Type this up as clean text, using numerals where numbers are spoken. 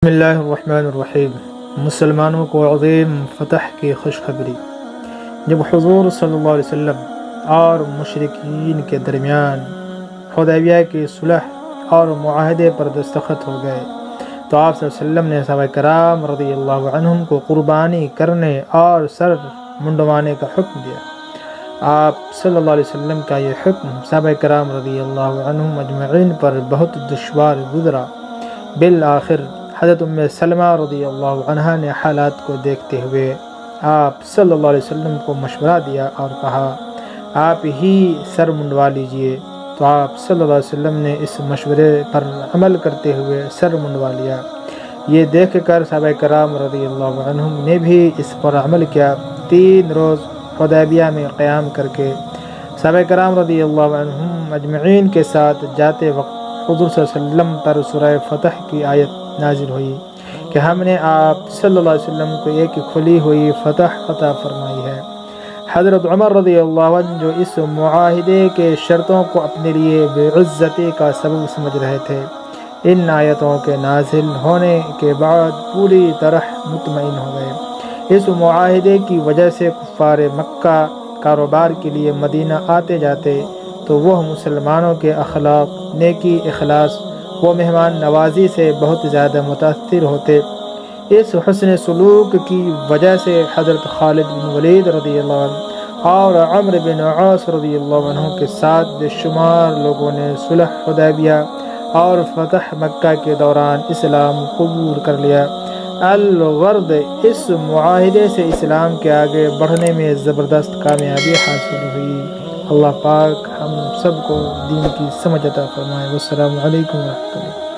بسم اللہ الرحمن الرحیم۔ مسلمانوں کو عظیم فتح کی خوشخبری۔ جب حضور صلی اللہ علیہ وسلم اور مشرکین کے درمیان حدیبیہ کی صلح اور معاہدے پر دستخط ہو گئے تو آپ صلی اللہ علیہ وسلم نے صحابہ کرام رضی اللہ عنہم کو قربانی کرنے اور سر منڈوانے کا حکم دیا۔ آپ صلی اللہ علیہ وسلم کا یہ حکم صحابہ کرام رضی اللہ عنہم اجمعین پر بہت دشوار گزرا۔ بالآخر حضرت ام سلمہ رضی اللہ عنہا نے حالات کو دیکھتے ہوئے آپ صلی اللہ علیہ وسلم کو مشورہ دیا اور کہا آپ ہی سر منڈوا لیجئے، تو آپ صلی اللہ علیہ وسلم نے اس مشورے پر عمل کرتے ہوئے سر منڈوا لیا۔ یہ دیکھ کر صحابہ کرام رضی اللہ عنہم نے بھی اس پر عمل کیا۔ 3 روز حدیبیہ میں قیام کر کے صحابہ کرام رضی اللہ عنہم اجمعین کے ساتھ جاتے وقت حضور صلی اللہ علیہ وسلم پر سورہ فتح کی آیت نازل ہوئی کہ ہم نے آپ صلی اللہ علیہ وسلم کو ایک کھلی ہوئی فتح عطا فرمائی ہے۔ حضرت عمر رضی اللہ عنہ جو اس معاہدے کے شرطوں کو اپنے لیے بے عزتی کا سبب سمجھ رہے تھے، ان آیتوں کے نازل ہونے کے بعد پوری طرح مطمئن ہو گئے۔ اس معاہدے کی وجہ سے کفار مکہ کاروبار کے لیے مدینہ آتے جاتے تو وہ مسلمانوں کے اخلاق، نیکی، اخلاص و مہمان نوازی سے بہت زیادہ متاثر ہوتے۔ اس حسن سلوک کی وجہ سے حضرت خالد بن ولید رضی اللہ عنہ اور عمرو بن عاص رضی اللہ عنہ کے ساتھ بے شمار لوگوں نے صلح حدیبیہ اور فتح مکہ کے دوران اسلام قبول کر لیا۔ الغرض اس معاہدے سے اسلام کے آگے بڑھنے میں زبردست کامیابی حاصل ہوئی۔ اللہ پاک ہم سب کو دین کی سمجھ عطا فرمائے۔ والسلام علیکم ورحمۃ اللہ۔